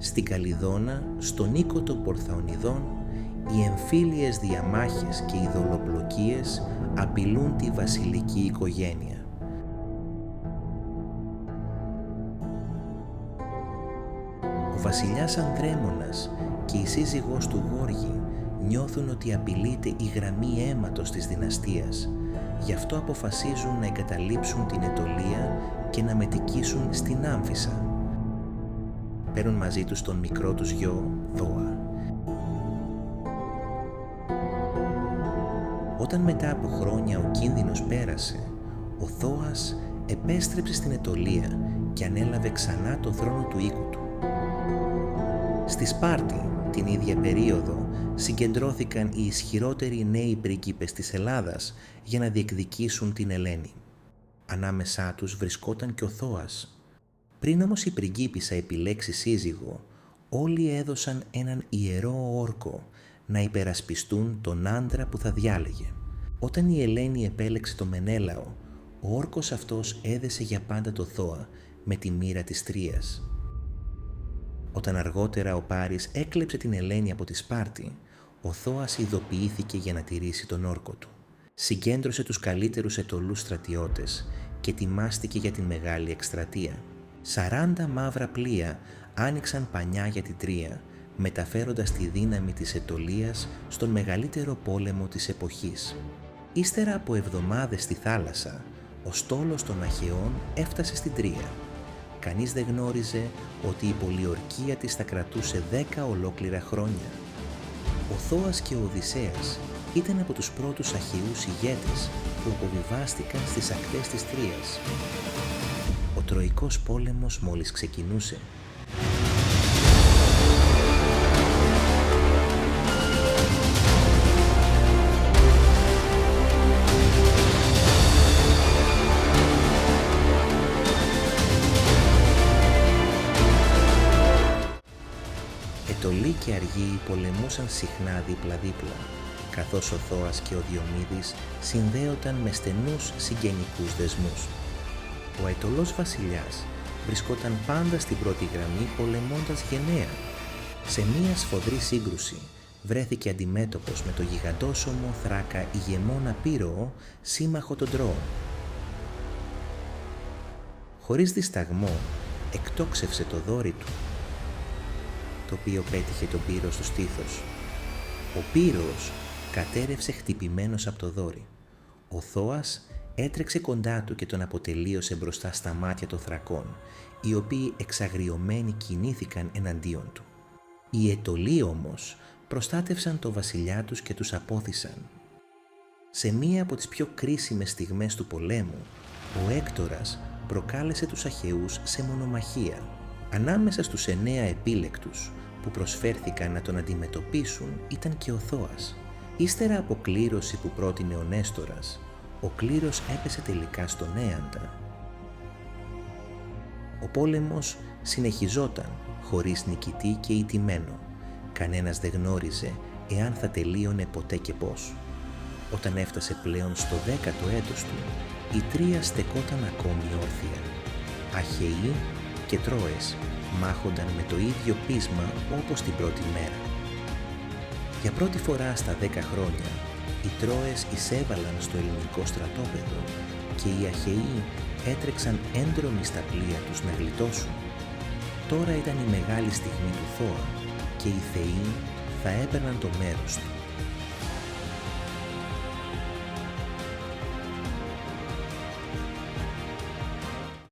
Στην Καλυδώνα, στον οίκο των Πορθαονιδών, οι εμφύλιες διαμάχες και οι δολοπλοκίες απειλούν τη βασιλική οικογένεια. Ο βασιλιάς Ανδρέμονας και η σύζυγός του Γόργη νιώθουν ότι απειλείται η γραμμή αίματος της δυναστείας, γι' αυτό αποφασίζουν να εγκαταλείψουν την Αιτωλία και να μετικήσουν στην Άμφισσα. Παίρνουν μαζί τους τον μικρό τους γιο, Θώα. Όταν μετά από χρόνια ο κίνδυνος πέρασε, ο Θώας επέστρεψε στην Αιτωλία και ανέλαβε ξανά το θρόνο του οίκου του. Στη Σπάρτη, την ίδια περίοδο, συγκεντρώθηκαν οι ισχυρότεροι νέοι πρίγκιπες της Ελλάδας για να διεκδικήσουν την Ελένη. Ανάμεσά τους βρισκόταν και ο Θώας. Πριν όμως η πριγκίπισσα επιλέξει σύζυγο, όλοι έδωσαν έναν ιερό όρκο να υπερασπιστούν τον άντρα που θα διάλεγε. Όταν η Ελένη επέλεξε το Μενέλαο, ο όρκος αυτός έδεσε για πάντα το Θώα με τη μοίρα της Τρίας. Όταν αργότερα ο Πάρης έκλεψε την Ελένη από τη Σπάρτη, ο Θώας ειδοποιήθηκε για να τηρήσει τον όρκο του. Συγκέντρωσε τους καλύτερους Αιτωλούς στρατιώτες και ετοιμάστηκε για την μεγάλη εκστρατεία. 40 μαύρα πλοία άνοιξαν πανιά για την Τρία, μεταφέροντας τη δύναμη της Αιτωλίας στον μεγαλύτερο πόλεμο της εποχής. Ύστερα από εβδομάδες στη θάλασσα, ο στόλος των Αχαιών έφτασε στην Τρία. Κανείς δεν γνώριζε ότι η πολιορκία της θα κρατούσε 10 ολόκληρα χρόνια. Ο Θώας και ο Οδυσσέας ήταν από τους πρώτους Αχαιούς ηγέτες που αποβιβάστηκαν στις ακτές της Τρίας. Ο Τροϊκός πόλεμος μόλις ξεκινούσε. Αιτωλοί και Αργύοι πολεμούσαν συχνά δίπλα-δίπλα, καθώς ο Θώας και ο Διομήδης συνδέονταν με στενούς συγγενικούς δεσμούς. Ο Αιτωλός βασιλιάς βρισκόταν πάντα στην πρώτη γραμμή πολεμώντας γενναία. Σε μία σφοδρή σύγκρουση βρέθηκε αντιμέτωπος με το γιγαντόσωμο Θράκα ηγεμόνα Πύρωο, σύμμαχο των Τρώων. Χωρίς δισταγμό εκτόξευσε το δόρυ του, το οποίο πέτυχε τον Πύρωο στο στήθος. Ο Πύρωος κατέρευσε χτυπημένος από το δόρυ. Ο Θώας έτρεξε κοντά του και τον αποτελείωσε μπροστά στα μάτια των Θρακών, οι οποίοι εξαγριωμένοι κινήθηκαν εναντίον του. Οι Αιτωλοί όμως προστάτευσαν το βασιλιά τους και τους απόθυσαν. Σε μία από τις πιο κρίσιμες στιγμές του πολέμου, ο Έκτορας προκάλεσε τους Αχαιούς σε μονομαχία. Ανάμεσα στους 9 επίλεκτους που προσφέρθηκαν να τον αντιμετωπίσουν ήταν και ο Θώας. Ύστερα από κλήρωση που πρότεινε ο Νέστορας, ο κλήρος έπεσε τελικά στον Έαντα. Ο πόλεμος συνεχιζόταν χωρίς νικητή και ηττημένο. Κανένας δεν γνώριζε εάν θα τελείωνε ποτέ και πώς. Όταν έφτασε πλέον στο 10ο έτος του, η Τρία στεκόταν ακόμη όρθια. Αχαιοί και Τρώες μάχονταν με το ίδιο πείσμα όπως την πρώτη μέρα. Για πρώτη φορά στα 10 χρόνια, οι Τρώες εισέβαλαν στο ελληνικό στρατόπεδο και οι Αχαιοί έτρεξαν έντρομοι στα πλοία τους να γλιτώσουν. Τώρα ήταν η μεγάλη στιγμή του Θώα και οι θεοί θα έπαιρναν το μέρος του.